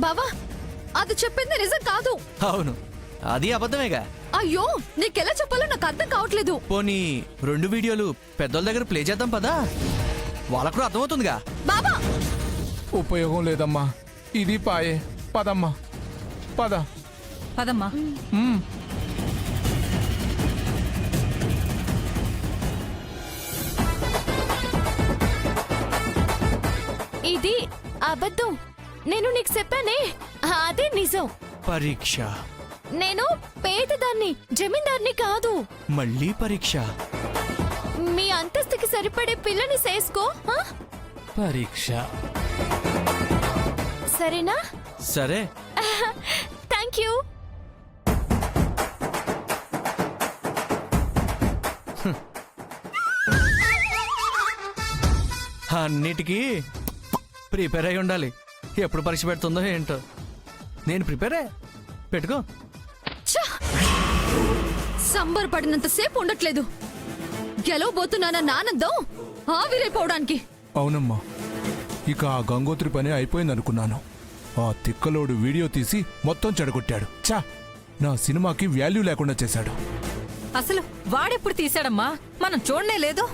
బావా అది చెప్పింది నిజం కాదు. అవును, అది అబద్ధమేగా. అయ్యో నీకెలా చెప్పాలో నాకు అర్థం కావట్లేదు. పోనీ 2 వీడియోలు పెద్దోళ్ళ దగ్గర ప్లే చేద్దాం పదా, వాళ్ళకు కూడా అర్థమవుతుందిగా. బావా ఉపయోగం లేదమ్మా, ఇది పాయే. పదమ్మా పద. పదమ్మా. ఇది అబద్ధం. నేను నీకు చెప్పానే, అదే నిజం. పరీక్ష. నేను పేదదాన్ని, జమీందార్ని కాదు. మళ్ళీ పరీక్ష. మీ అంతస్తుకి సరిపడే పిల్లని చేసుకో. పరీక్ష. సరేనా? సరే. Thank you. అన్నిటికీ ప్రిపేర్ అయి ఉండాలి. ఎప్పుడు పరీక్ష పెడుతుందో ఏంటో. నేను ప్రిపేరే. పెట్టుకో. సంబరపడినంత సేపు ఉండట్లేదు. గెలవబోతున్నానన్న ఆనందం ఆవిరైపోవడానికి. అవునమ్మా, ఇక ఆ గంగోత్రి పని అయిపోయిందనుకున్నాను. ఆ తిక్కలోడు వీడియో తీసి మొత్తం చెడగొట్టాడు. చా, నా సినిమాకి వాల్యూ లేకుండా చేశాడు. అసలు వాడెప్పుడు తీశాడమ్మా, మనం చూడనే లేదు.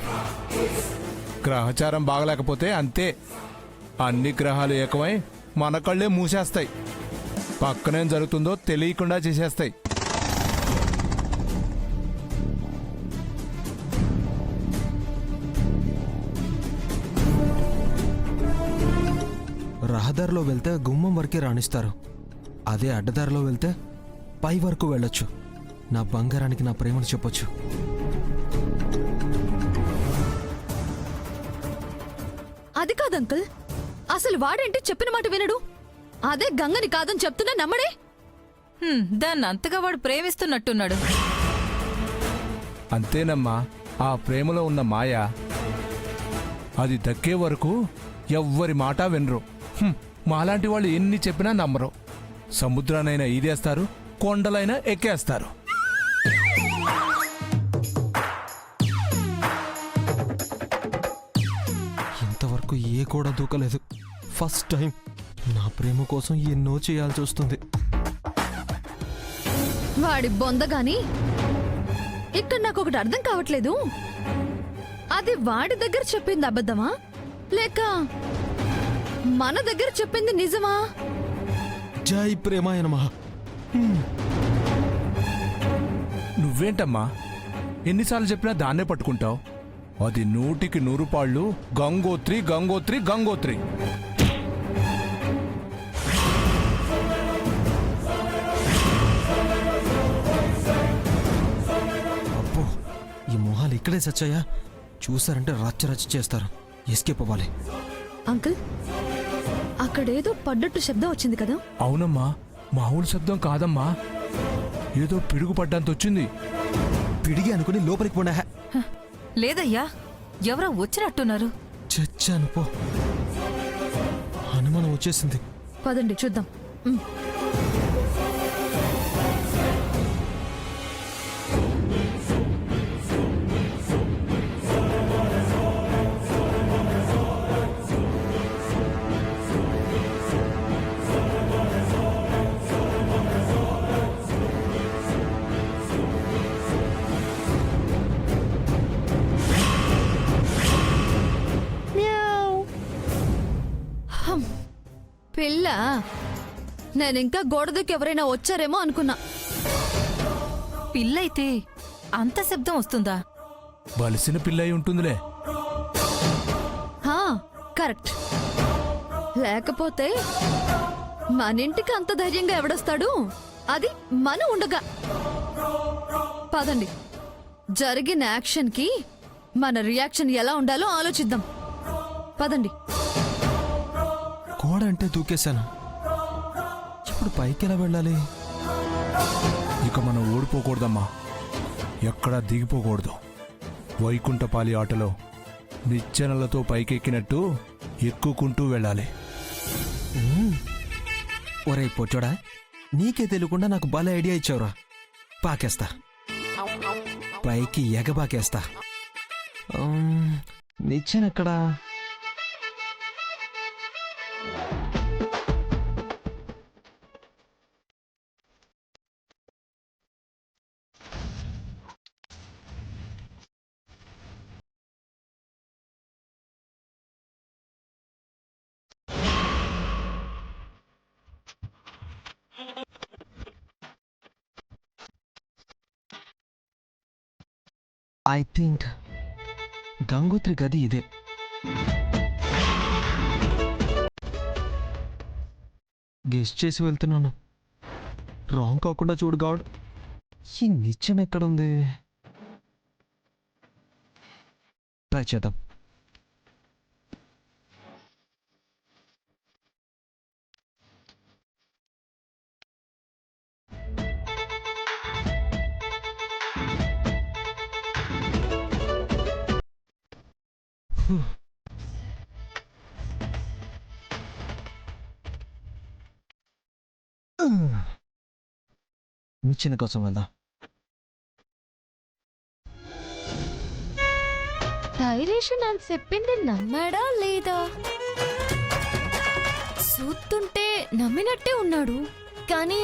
గ్రహచారం బాగలేకపోతే అంతే, అన్ని గ్రహాలు ఏకమై మన కళ్ళే మూసేస్తాయి. పక్కనేం జరుగుతుందో తెలియకుండా చేసేస్తాయి. రహదారిలో వెళ్తే గుమ్మం వరకే రాణిస్తారు, అదే అడ్డదారిలో వెళ్తే పై వరకు వెళ్ళొచ్చు. నా బంగారానికి నా ప్రేమను చెప్పొచ్చు. అది కాదు అంకుల్, అసలు వాడేంటి చెప్పిన మాట వినడు. అదే గంగని కాదని చెప్తున్నా నమ్మడే. దాన్ని అంతగా వాడు ప్రేమిస్తున్నట్టున్నాడు. అంతేనమ్మా, ఆ ప్రేమలో ఉన్న మాయ. అది దక్కే వరకు ఎవ్వరి మాట వినరు. మాలాంటి వాళ్ళు ఎన్ని చెప్పినా నమ్మరు. సముద్రానైనా ఈదేస్తారు, కొండలైనా ఎక్కేస్తారు. ఇంతవరకు ఏ కూడా దూకలేదు. First time. నా ప్రేమ కోసం ఎన్నో చేయాల్సి వస్తుంది. వాడి బొందగాని ఇక్కడ నాకు ఒకటి అర్థం కావట్లేదు. అది వాడి దగ్గర చెప్పింది అబద్ధమా, లేక మన దగ్గర చెప్పింది నిజమా? జై ప్రేమాయ నమః. నువ్వేంటమ్మా ఎన్నిసార్లు చెప్పినా దాన్నే పట్టుకుంటావు? అది 100కి 100 పాళ్ళు గంగోత్రి గంగోత్రి గంగోత్రి. అబ్బో, ఈ మొహాలు ఇక్కడే సచ్చాయా? చూసారంటే రచ్చ చేస్తారు. ఎస్కేప్ అవ్వాలి. అంకుల్, అక్కడేదో పడ్డట్టు శబ్దం వచ్చింది కదా? అవునమ్మా, మామూలు శబ్దం కాదమ్మా, ఏదో పిడుగు పడ్డంత వచ్చింది. పిడిగి అనుకుని లోపలికి పోనా? లేదయ్యా, ఎవరో వచ్చినట్టున్నారు. చచ్చాను పో. అనుమానం వచ్చేసింది. పదండి చూద్దాం. పిల్ల, నేనింకా గోడ దూకి ఎవరైనా వచ్చారేమో అనుకున్నా. పిల్లయితే అంత శబ్దం వస్తుందా? బలిసిన పిల్లయి ఉంటుందిలే. కరెక్ట్. లేకపోతే మన ఇంటికి అంత ధైర్యంగా ఎవడొస్తాడు? అది మన ఉండగా. పదండి, జరిగిన యాక్షన్ కి మన రియాక్షన్ ఎలా ఉండాలో ఆలోచిద్దాం. పదండి. గోడ అంటే దూకేశాను, ఇప్పుడు పైకి ఎలా వెళ్ళాలి? ఇక మనం ఓడిపోకూడదమ్మా, ఎక్కడా దిగిపోకూడదు. వైకుంఠపాలి ఆటలో నిచ్చెనలతో పైకెక్కినట్టు ఎక్కుకుంటూ వెళ్ళాలి. ఒరే పొచ్చోడా, నీకే తెలియకుండా నాకు భలే ఐడియా ఇచ్చావురా. పాకేస్తా, పైకి ఎగబాకేస్తా. నిచ్చెనెక్కడా? ఐ థింక్ గంగోత్రి గది ఇదే. గెస్ట్ చేసి వెళ్తున్నాను. రాంగ్ కాకుండా చూడు గాడ్. ఈ నిత్యం ఎక్కడుంది? ట్రై చేద్దాం. నిచ్చెన కోసం వెళ్దాం. ధైర్యేషన్ అని చెప్పింది నమ్మాడా లేదా? చూస్తుంటే నమ్మినట్టే ఉన్నాడు, కానీ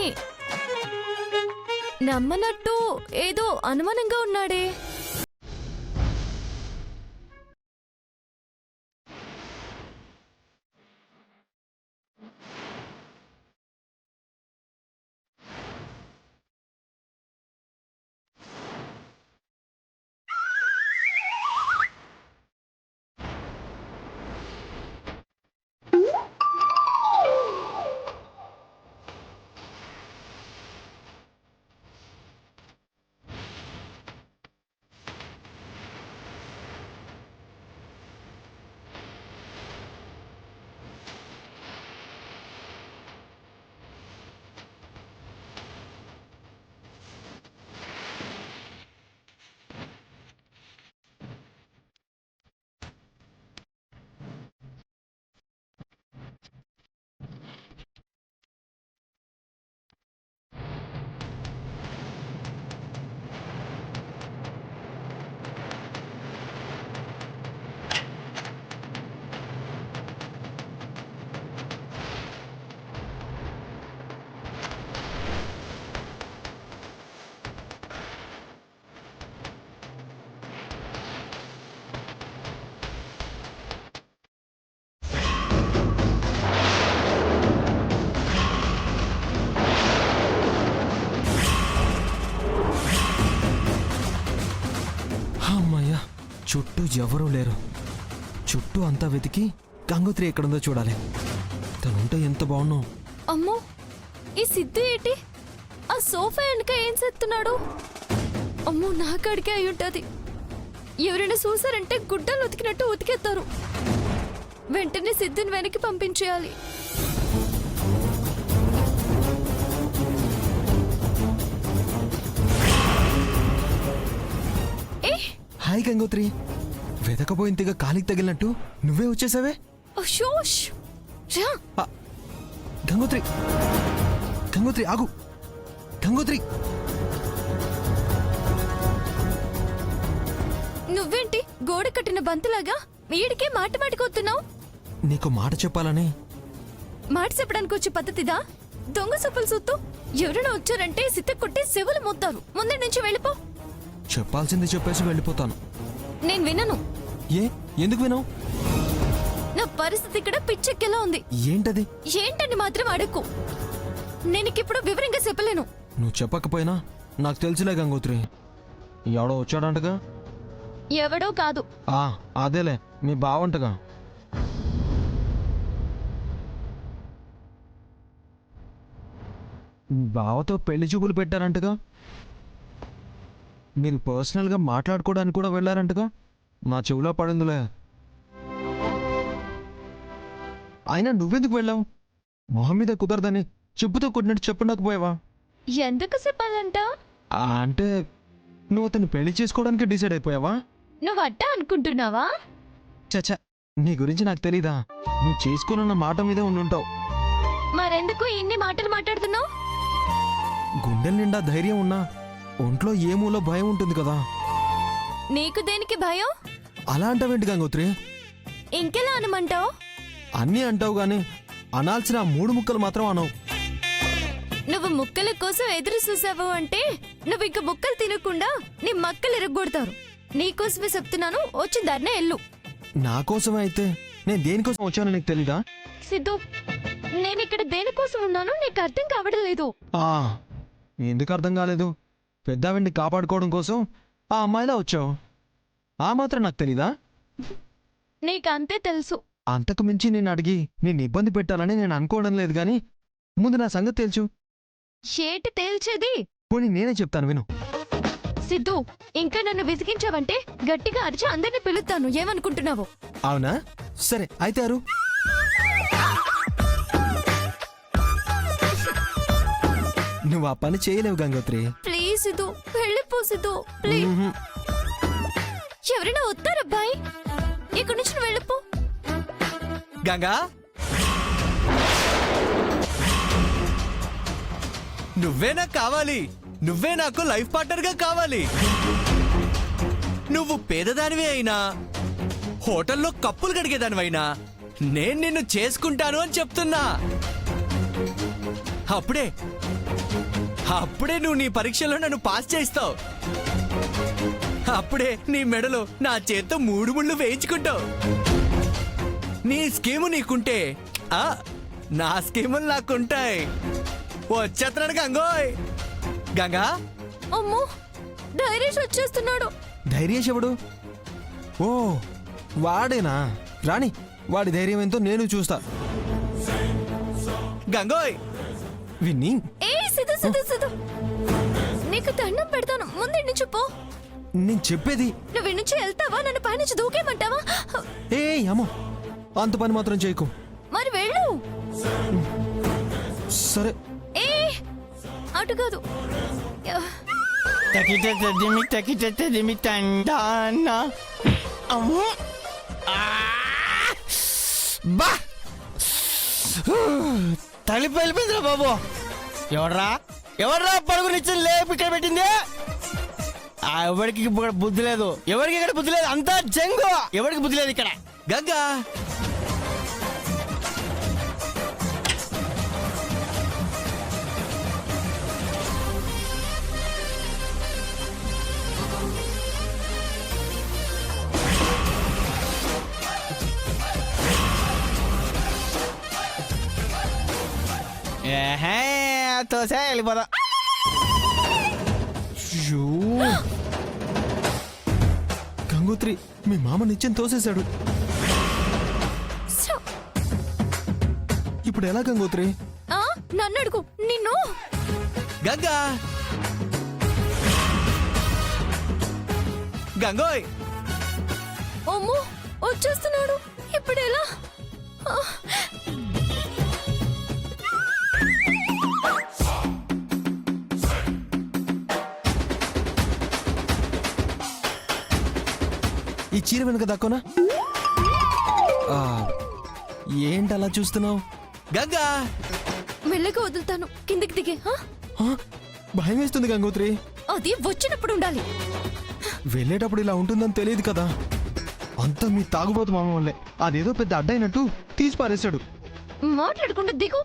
నమ్మనట్టు ఏదో అనుమానంగా ఉన్నాడే. అమ్మయ్యా, చుట్టూ ఎవరూ లేరు. చుట్టూ అంతా వెతికి గంగోత్రి ఎక్కడుందో చూడాలి. తనుంటే ఎంత బాగున్నావు. అమ్మో, ఈ సిద్ధు ఏంటి ఆ సోఫా వెనుక ఏం చేస్తున్నాడు? అమ్మో, నా కాడికే అయి ఉంటది. ఎవరైనా చూసారంటే గుడ్డలు ఉతికినట్టు ఉతికేస్తారు. వెంటనే సిద్ధుని వెనక్కి పంపించేయాలి. హాయ్ గంగోత్రి, వెతకపోయింతిగా కాలికి తగిలినట్టు నువ్వే వచ్చేసావే. అశోష్, రా. గంగోత్రి, గంగోత్రి ఆగు. గంగోత్రి, నువ్వేంటి గోడ కట్టిన బంతులాగా వీడికే మాట మాటికొస్తున్నావు? నీకు మాట చెప్పాలని. మాట చెప్పడానికి వచ్చే పద్ధతిదా? దొంగ సొప్పులు సూత్తు. ఎవరైనా వచ్చారంటే సిత్త కొట్టి సెవులు మోస్తారు. ముందు నుంచి వెళ్ళిపో. చెప్పాల్సింది చెప్పేసి వెళ్ళిపోతాను. నేను వినను. ఎందుకు వినవు? నా పరిస్థితి ఇక్కడ పిచ్చెక్కేలా ఉంది. ఏంటది? ఏంటని మాత్రం అడక్కు. నేను ఇప్పుడు వివరంగా చెప్పలేను. నువ్వు చెప్పకపోయినా నాకు తెలుసులే గంగోత్రి. ఎవడో వచ్చాడంటగా. ఎవడో కాదు. అదేలే, మీ బావంటగా. బావతో పెళ్లి చూపులు పెట్టారంటగా. మీరు పర్సనల్గా మాట్లాడుకోవడానికి కూడా వెళ్ళారంటగా. నా చెవిలో పడిందిలే. అయినా నువ్వెందుకు వెళ్ళావు? మొహం మీద కుదరదని చెప్పుతో కొట్టినట్టు చెప్పలేకపోయావా? ఎందుకు చెప్పాలంట? అంటే నువ్వు అతన్ని పెళ్లి చేసుకోవడానికి డిసైడ్ అయిపోయావా? నువ్వు అట్టా అనుకుంటున్నావా? చచ్చా, నీ గురించి నాకు తెలీదా? నువ్వు చేసుకోనన్న మాట మీదే ఉండుంటావు. మరెందుకు ఇన్ని మాటలు మాట్లాడుతున్నావు? గుండెల నిండా ధైర్యం ఉన్నా ఒంట్లో ఏ మూలో భయం ఉంటుంది కదా. నీకు దేనికి భయం? అలా అంటావేంటి గంగోత్రి? ఇంకెలా అనమంటావు? అన్నీ అంటావు గాని అనాల్సిన 3 ముక్కలు మాత్రం అనవు. నువ్వు ముక్కల కోసం ఎదురు చూసావు అంటే నువ్వు ఇంక ముక్కలు తినకుండా నీ మక్కలు ఇరగొడతారు. నీకోసమే చెప్తున్నాను, వచ్చి దారినే ఎల్లు. నా కోసమే అయితే నేను దేనికోసం వచ్చానో నీకు తెలీదా? సిద్ధు, నేను ఇక్కడ దేనికోసం ఉన్నానో నీకు అర్థం కావడం లేదు. ఎందుకు అర్థం కాలేదు? పెద్దావిడిని కాపాడుకోవడం కోసం ఆ అమ్మాయిలా వచ్చావు. ఆ మాత్రం నాకు తెలీదా? నీకంతే తెలుసు. అంతకు మించి నేను అడిగి నిన్ను ఇబ్బంది పెట్టాలని నేను అనుకోవడం లేదు గాని ముందు నా సంగతి తెలుసు. షేటి తేల్చేది. పోనీ నేనే చెప్తాను విను. సిద్ధు, ఇంకా నన్ను విసిగించావంటే గట్టిగా అరిచి అందరిని పిలుస్తాను. ఏమనుకుంటున్నావు? అవునా? సరే అయితే అరు. నువ్వు ఆ పని చేయలేవు గంగోత్రి. ప్లీజ్ సిద్ధు, వెళ్ళిపో సిద్ధు, ప్లీజ్. మ్మ్హ్మ్. ఎవరైనా వస్తారబ్బాయి, ఇక్కడి నుంచి నువ్వు వెళ్ళిపో. గంగా, నువ్వే నాకు కావాలి. నువ్వే నాకు లైఫ్ పార్ట్నర్ గా కావాలి. నువ్వు పేదదానివే అయినా, హోటల్లో కప్పులు కడిగేదానివైనా నేను నిన్ను చేసుకుంటాను అని చెప్తున్నా. అప్పుడే అప్పుడే నువ్వు నీ పరీక్షలో నన్ను పాస్ చేస్తావు. అప్పుడే నీ మెడలో నా చేత్తో 3 ముళ్ళు వేయించుకుంటావు. నీ స్కీము నీకుంటే నా స్కీములు నాకుంటాయి. వచ్చేస్తున్నాడు గంగోయ్. గంగా, అమ్మో, డైరీష్ వచ్చేస్తున్నాడు. ధైర్యేష్ ఎవడు? ఓ వాడేనా? రాణి, వాడి ధైర్యం ఎంతో నేను చూస్తా. గంగోయ్, విన్ని, ఏ సిద్ధు సిద్ధు సిద్ధు, నీకు దండం పెడతాను, ముందు నుంచి పో. నేను చెప్పేది. నువ్వు నుంచి వెళ్తావా? నన్ను పైనుంచి దూకేమంటావా? ఏ అమ్మో, అంత పని మాత్రం చేయకు. మరి వెళ్ళు. సరే. ఏ అటు కాదు. తకిటదిమి తండాన అమ్మో బా తలిపి వెళ్ళిపోయిందిరా బాబు. ఎవర్రా పరుగునిచ్చింది లేపు ఇక్కడ పెట్టింది? ఎవరికి బుద్ధి లేదు, ఎవరికి ఇక్కడ బుద్ధి లేదు, అంతా జంగు. ఎవరికి బుద్ధి లేదు ఇక్కడ. గంగా, తోసే వెళ్ళిపోదా. గంగోత్రి, మీ మామ నిత్యం తోసేశాడు. ఇప్పుడు ఎలా గంగోత్రి? నన్ను అడుగు. నిన్ను గంగా, గంగోయ్. అమ్మో, వచ్చేస్తున్నాడు. ఇప్పుడు ఎలా? ఈ చీర వెనుక దక్కునా? ఏంటి అలా చూస్తున్నావు? గంగా, మెల్లగా వదులుతాను. కిందికి దిగే. భయం వేస్తుంది గంగోత్రి. అది వచ్చినప్పుడు ఉండాలి. వెళ్ళేటప్పుడు ఇలా ఉంటుందని తెలియదు కదా. అంతా మీ తాగుబోతు మామ వల్లే. అదేదో పెద్ద అడ్డైనట్టు తీసి పారేశాడు. మాట్లాడకుండా దిగు.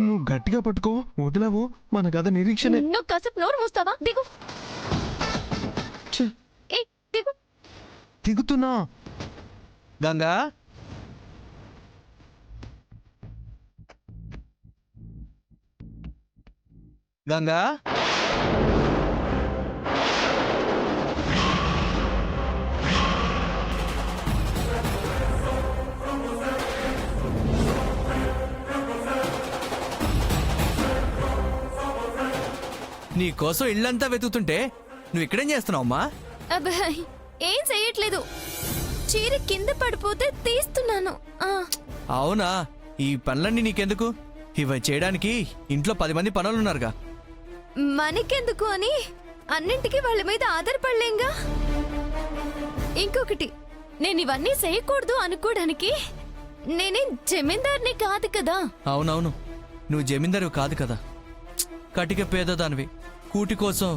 నువ్వు గట్టిగా పట్టుకో, వదిలావు మన గద నిరీక్షణే. నువ్వు కాసేపు నోరు మూస్తావా? దిగు. ఛే, ఏ దిగు. దిగుతున్నా. గంగా, గంగా, నీ కోసం ఇల్లంతా వెతుకుతుంటే నువ్వు ఇక్కడేం చేస్తున్నావమ్మా? అబ్బాయి, ఏం చెయ్యట్లేదు. చీర కింద పడిపోతే తీస్తున్నాను. అవునా? ఈ పనులన్నీ నీకెందుకు? ఇవి చేయడానికి ఇంట్లో 10 మంది పనులున్నారుగా. మనకెందుకు అని అన్నింటికి వాళ్ళ మీద ఆధారపడలేంగా. ఇంకొకటి, నేను ఇవన్నీ చేయకూడదు అనుకోవడానికి నేనేం జమీందార్ని కాదు కదా. అవునవును, నువ్వు జమీందారు కాదు కదా. కటిక పేదదానివి, కూటి కోసం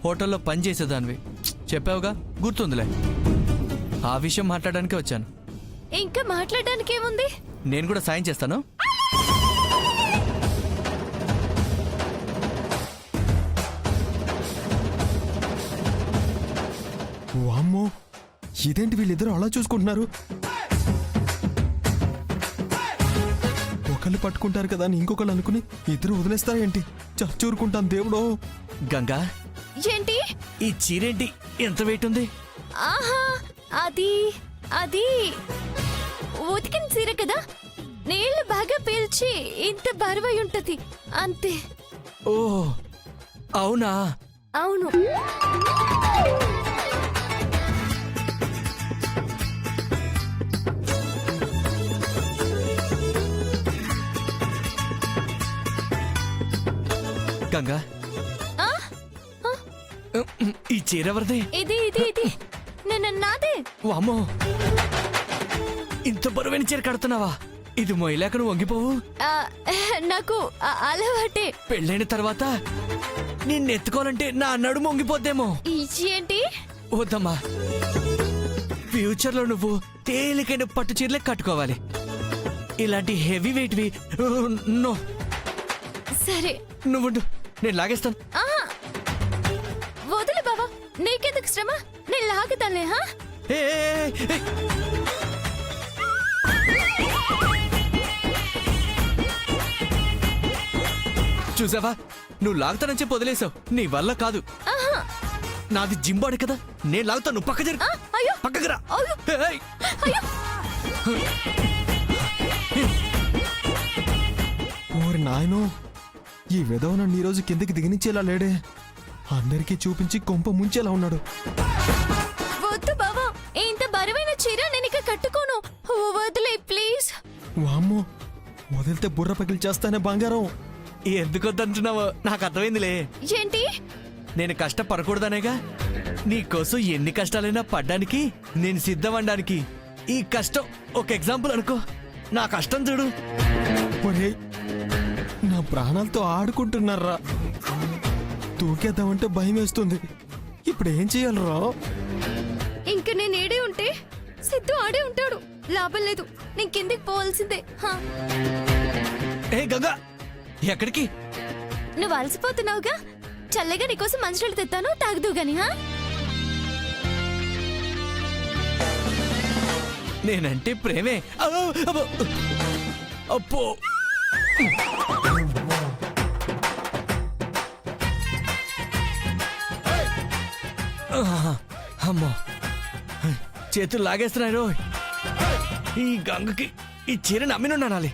హోటల్లో పనిచేసేదానివి. చెప్పావుగా, గుర్తుందిలే. ఆ విషయం మాట్లాడడానికి వచ్చాను. ఇంకా మాట్లాడడానికి ఏముంది? నేను కూడా సాయం చేస్తాను. వామ్మో, ఇదేంటి వీళ్ళిద్దరూ అలా చూసుకుంటున్నారు? ఒకళ్ళు పట్టుకుంటారు కదా అని ఇంకొకళ్ళు అనుకుని ఇద్దరు వదిలేస్తారా ఏంటి? చచ్చూరుకుంటాను దేవుడో. గంగా, ఏంటి? ఈ చీరేంటి ఎంత వెయిట్ ఉంది? ఆహా, అది అది ఉతికిన చీర కదా, నీళ్లు బాగా పీల్చి ఇంత బరువై ఉంటది అంతే. ఓ అవునా? అవును. గంగా, ఆ? ఆ, ఈ చీర ఎవరిది? ఇది ఇది ఇది నాదే. వామ్మో, ఇంత బరువైన చీర కడుతున్నావా? ఇది మొయ్యలేక నువ్వు వంగిపోవు. ఆ, నాకు అలవాటే. పెళ్ళైన తర్వాత నిన్ను ఎత్తుకోవాలంటే నా నడుము వంగిపోద్దేమో. ఏంటి? వద్దమ్మా, ఫ్యూచర్ లో నువ్వు తేలికైన పట్టు చీరలే కట్టుకోవాలి. ఇలాంటి హెవీ వెయిట్ వి నో. సరే. నువ్వు నేను లాగేస్తాను. ఆహా, వదిలే బావా, నీకెందుకు శ్రమ, నేను లాగుతానులే. హా, ఏ, ఏ, ఏ, ఏ. చూసావా, నువ్వు లాగుతానని చెప్పి వదిలేసావు. నీ వల్ల కాదు. ఆహా, నాది జింబాడు కదా, నేను లాగుతాను. నువ్వు పక్క జరుగు. ఆ, అయ్యో పక్కకు రా. అయ్యో ఏయ్. అయ్యో. ఓరి నాయనో, ఈ విధవ నన్ను ఈరోజు కిందకి దిగనిచ్చేలా లేడే. అందరికీ చూపించి కొంప ముంచేలా ఉన్నాడు. వద్దు బావా, ఇంత బరువైన చీర నేను ఇక కట్టుకోను. వదిలే ప్లీజ్. వామ్మో, వదిలితే బుర్ర పగిలి చేస్తానే బంగారం. ఎందుకు వద్దంటున్నావో నాకు అర్థమైందిలే. ఏంటి? నేను కష్టపడకూడదనేగా. నీకోసం ఎన్ని కష్టాలైనా పడ్డానికి నేను సిద్ధమనడానికి. ఈ కష్టం ఒక ఎగ్జాంపుల్ అనుకో. నా కష్టం చూడు. ఒరేయ్, నా ప్రాణాలతో ఆడుకుంటున్నారా? తూకేద్దామంటే భయం వేస్తుంది. ఇప్పుడు ఏం చేయాలరా? ఇంక నేను ఏడే ఉంటే సిద్ధు ఆడే ఉంటాడు. లాభం లేదు, నేను కిందికి పోవాల్సిందే. హా, ఏ గంగా, ఎక్కడికి? నువ్వు అలసిపోతున్నావుగా, చల్లగా నీకోసం మంచినీళ్ళు తెస్తాను, తాగుదు గాని. హా, నేనంటే ప్రేమే. అబ్బో, అబ్బో. అప్పో. ఆహా, అమ్మో, చేతులు లాగేస్తున్నాయి. ఈ గంగకి ఈ చీర నమ్మినుండాలి.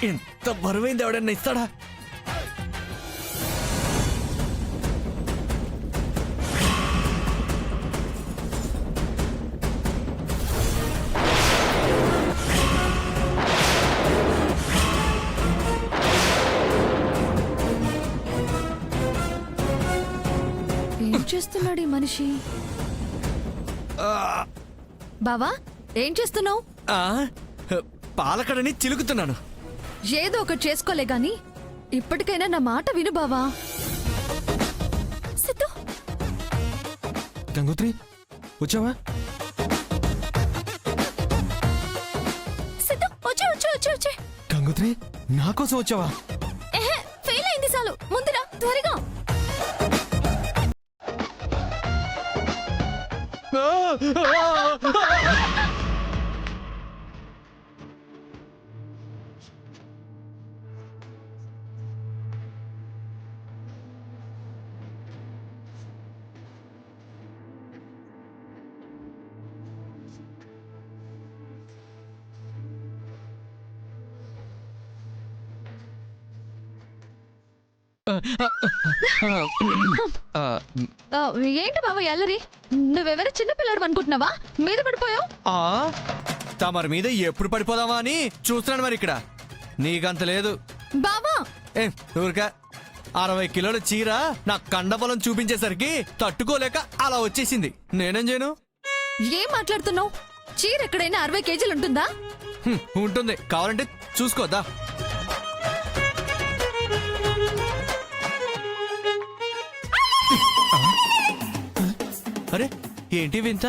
ఎంత బరువైంది, ఎవడన్నా ఇస్తాడా? ఏం చేస్తున్నాడు ఈ మనిషి? బావా, ఏం చేస్తున్నావు? ఆ, పాలకడని చిలుకుతున్నాను. ఏదో ఒకటి చేసుకోలే గాని ఇప్పటికైనా నా మాట విను బావా. సిద్ధు, గంగోత్రి, వచ్చావా? సిద్ధు, వచ్చే వచ్చే వచ్చే వచ్చే. గంగోత్రి, నా కోసం వచ్చావా? ఎహే, ఫెయిల్ అయింది చాలు, ముందురా త్వరగా. ఏంటి బాబా ఎల్లరి, నువ్వెవరు చిన్నపిల్లాడు అనుకుంటున్నావా? మీద పడిపోయావు. తమరి మీద ఎప్పుడు పడిపోదామా అని చూస్తున్నాను. మరి ఇక్కడ నీకంత లేదు బావా. ఏ ఊరిక 60 కిలోల చీర నా కండబలం చూపించేసరికి తట్టుకోలేక అలా వచ్చేసింది. నేనేం చేయను? ఏం మాట్లాడుతున్నావు? చీర ఎక్కడైనా 60 కేజీలు ఉంటుందా? ఉంటుంది, కావాలంటే చూసుకోద్దా. అరే ఏంటి వింత?